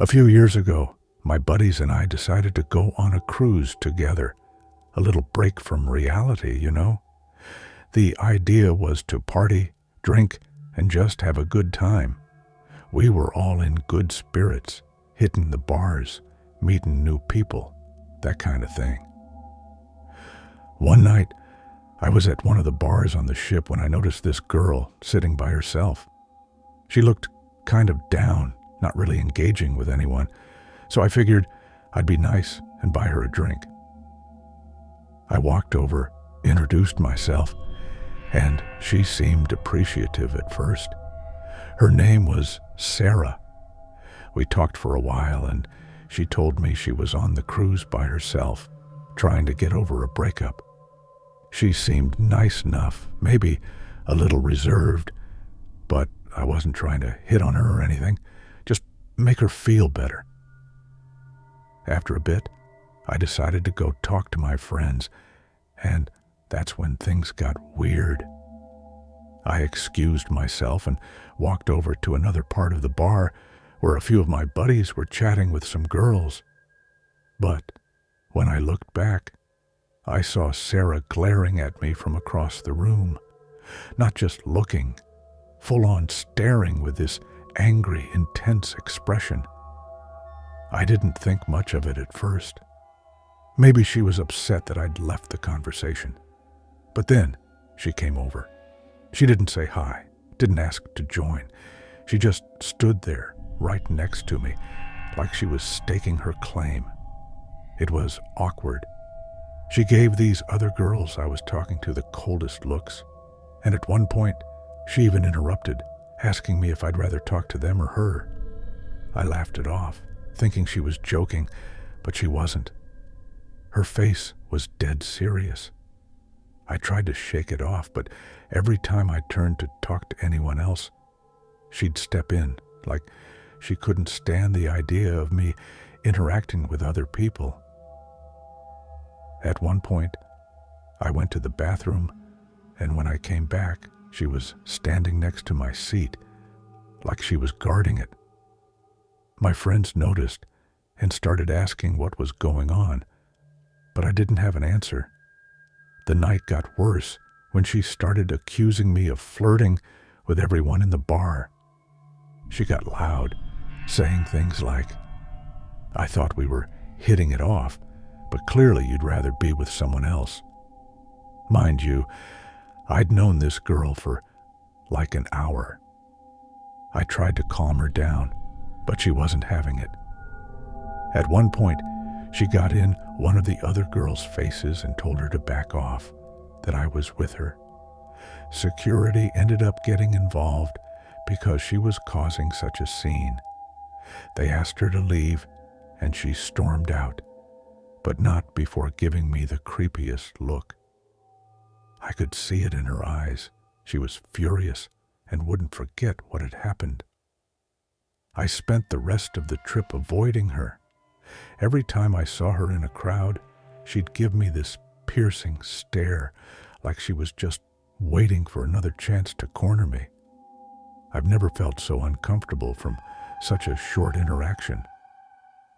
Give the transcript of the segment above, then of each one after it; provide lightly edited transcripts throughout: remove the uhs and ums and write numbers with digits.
A few years ago, my buddies and I decided to go on a cruise together. A little break from reality, you know? The idea was to party, drink, and just have a good time. We were all in good spirits, hitting the bars, meeting new people, that kind of thing. One night, I was at one of the bars on the ship when I noticed this girl sitting by herself. She looked kind of down, not really engaging with anyone, so I figured I'd be nice and buy her a drink. I walked over, introduced myself, and she seemed appreciative at first. Her name was Sarah. We talked for a while, and she told me she was on the cruise by herself, trying to get over a breakup. She seemed nice enough, maybe a little reserved, but I wasn't trying to hit on her or anything, just make her feel better. After a bit, I decided to go talk to my friends, and that's when things got weird. I excused myself and walked over to another part of the bar where a few of my buddies were chatting with some girls. But when I looked back, I saw Sarah glaring at me from across the room, not just looking, full-on staring with this angry, intense expression. I didn't think much of it at first. Maybe she was upset that I'd left the conversation. But then she came over. She didn't say hi, didn't ask to join. She just stood there right next to me, like she was staking her claim. It was awkward. She gave these other girls I was talking to the coldest looks, and at one point, she even interrupted, asking me if I'd rather talk to them or her. I laughed it off, thinking she was joking, but she wasn't. Her face was dead serious. I tried to shake it off, but every time I turned to talk to anyone else, she'd step in, like she couldn't stand the idea of me interacting with other people. At one point, I went to the bathroom, and when I came back, she was standing next to my seat, like she was guarding it. My friends noticed and started asking what was going on, but I didn't have an answer. The night got worse when she started accusing me of flirting with everyone in the bar. She got loud, saying things like, "I thought we were hitting it off, but clearly you'd rather be with someone else." Mind you, I'd known this girl for like an hour. I tried to calm her down, but she wasn't having it. At one point, she got in one of the other girls' faces and told her to back off, that I was with her. Security ended up getting involved because she was causing such a scene. They asked her to leave, and she stormed out, but not before giving me the creepiest look. I could see it in her eyes. She was furious and wouldn't forget what had happened. I spent the rest of the trip avoiding her. Every time I saw her in a crowd, she'd give me this piercing stare, like she was just waiting for another chance to corner me. I've never felt so uncomfortable from such a short interaction.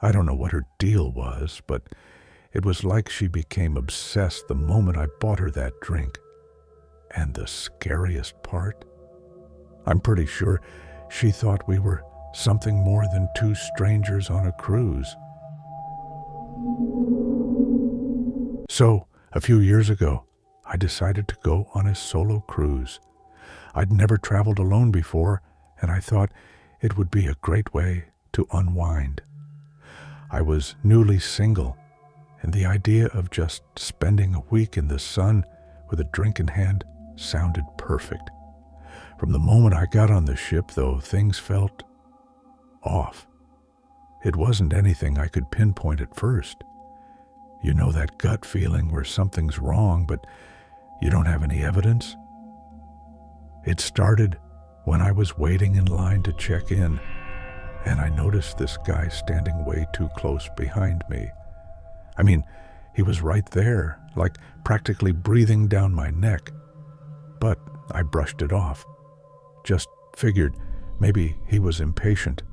I don't know what her deal was, but it was like she became obsessed the moment I bought her that drink. And the scariest part? I'm pretty sure she thought we were something more than two strangers on a cruise. So, a few years ago, I decided to go on a solo cruise. I'd never traveled alone before, and I thought it would be a great way to unwind. I was newly single, and the idea of just spending a week in the sun with a drink in hand sounded perfect. From the moment I got on the ship, though, things felt off. It wasn't anything I could pinpoint at first. You know that gut feeling where something's wrong, but you don't have any evidence? It started when I was waiting in line to check in, and I noticed this guy standing way too close behind me. I mean, he was right there, like practically breathing down my neck. But I brushed it off. Just figured maybe he was impatient,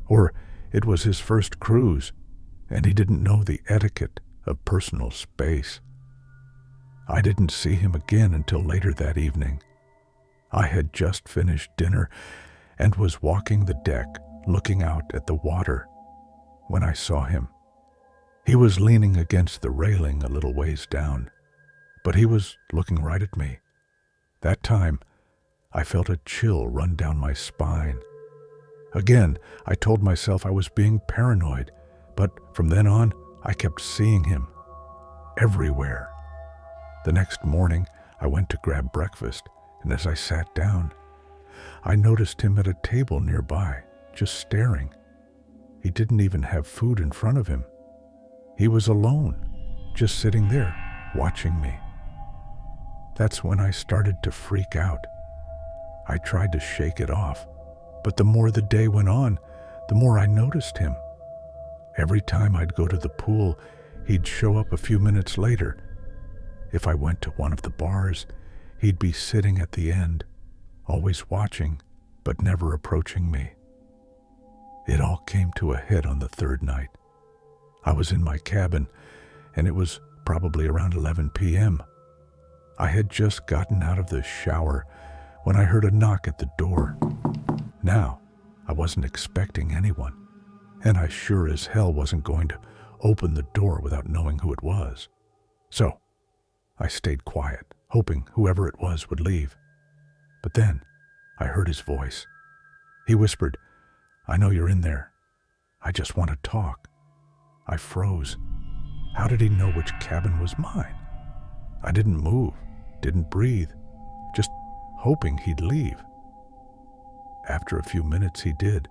or It was his first cruise, and he didn't know the etiquette of personal space. I didn't see him again until later that evening. I had just finished dinner and was walking the deck, looking out at the water, when I saw him. He was leaning against the railing a little ways down, but he was looking right at me. That time, I felt a chill run down my spine. Again, I told myself I was being paranoid, but from then on, I kept seeing him everywhere. The next morning, I went to grab breakfast, and as I sat down, I noticed him at a table nearby, just staring. He didn't even have food in front of him. He was alone, just sitting there, watching me. That's when I started to freak out. I tried to shake it off, but the more the day went on, the more I noticed him. Every time I'd go to the pool, he'd show up a few minutes later. If I went to one of the bars, he'd be sitting at the end, always watching, but never approaching me. It all came to a head on the third night. I was in my cabin, and it was probably around 11 p.m. I had just gotten out of the shower when I heard a knock at the door. Now, I wasn't expecting anyone, and I sure as hell wasn't going to open the door without knowing who it was. So, I stayed quiet, hoping whoever it was would leave. But then, I heard his voice. He whispered, "I know you're in there. I just want to talk." I froze. How did he know which cabin was mine? I didn't move, didn't breathe, just hoping he'd leave. After a few minutes he did,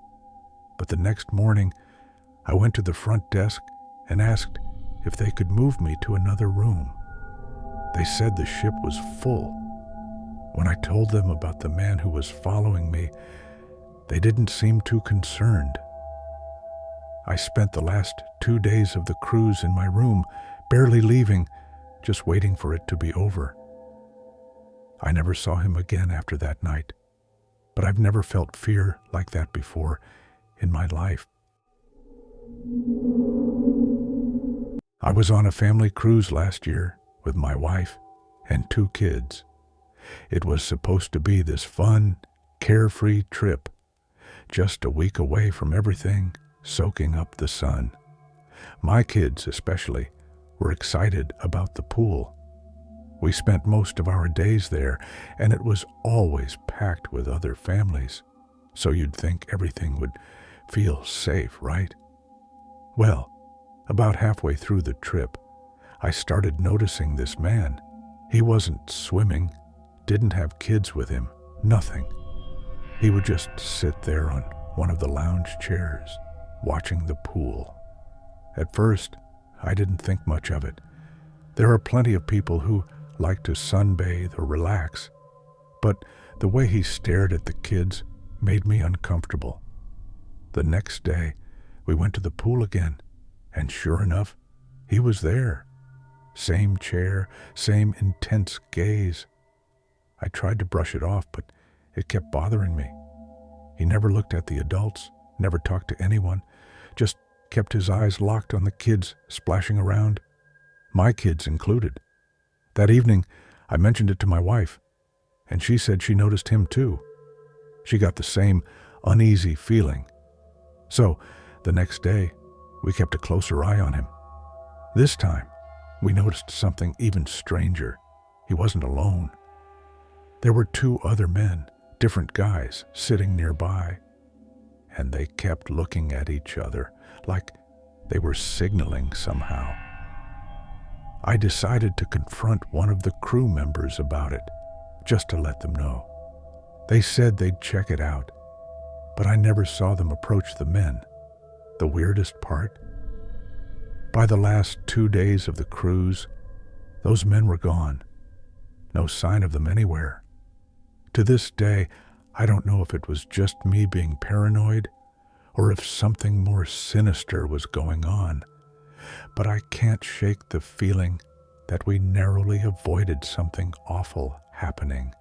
but the next morning I went to the front desk and asked if they could move me to another room. They said the ship was full. When I told them about the man who was following me, they didn't seem too concerned. I spent the last 2 days of the cruise in my room, barely leaving, just waiting for it to be over. I never saw him again after that night, but I've never felt fear like that before in my life. I was on a family cruise last year with my wife and 2 kids. It was supposed to be this fun, carefree trip, just a week away from everything, soaking up the sun. My kids, especially, were excited about the pool. We spent most of our days there, and it was always packed with other families, so you'd think everything would feel safe, right? Well, about halfway through the trip, I started noticing this man. He wasn't swimming, didn't have kids with him, nothing. He would just sit there on one of the lounge chairs, watching the pool. At first, I didn't think much of it. There are plenty of people who like to sunbathe or relax, but the way he stared at the kids made me uncomfortable. The next day, we went to the pool again, and sure enough, he was there. Same chair, same intense gaze. I tried to brush it off, but it kept bothering me. He never looked at the adults, never talked to anyone, just kept his eyes locked on the kids splashing around, my kids included. That evening, I mentioned it to my wife, and she said she noticed him too. She got the same uneasy feeling. So, the next day, we kept a closer eye on him. This time, we noticed something even stranger. He wasn't alone. There were 2 other men, different guys, sitting nearby, and they kept looking at each other like they were signaling somehow. I decided to confront one of the crew members about it, just to let them know. They said they'd check it out, but I never saw them approach the men. The weirdest part? By the last 2 days of the cruise, those men were gone. No sign of them anywhere. To this day, I don't know if it was just me being paranoid or if something more sinister was going on, but I can't shake the feeling that we narrowly avoided something awful happening.